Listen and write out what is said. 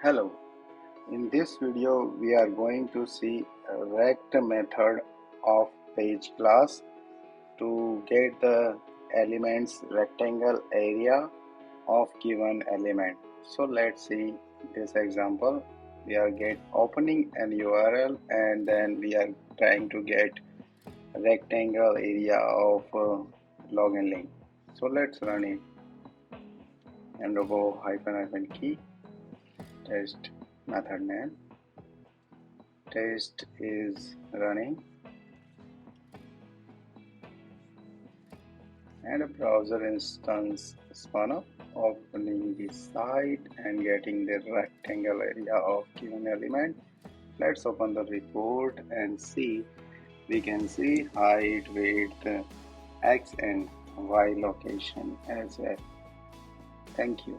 Hello, in this video we are going to see a rect method of page class to get the elements rectangle area of given element. So let's see this example. We are opening an URL and then we are trying to get rectangle area of login link. So let's run it. nRoBo --key test method name. Test is running and a browser instance spun up, opening the site and getting the rectangle area of given element. Let's open the report and see. We can see height, width, x and y location as well. Thank you.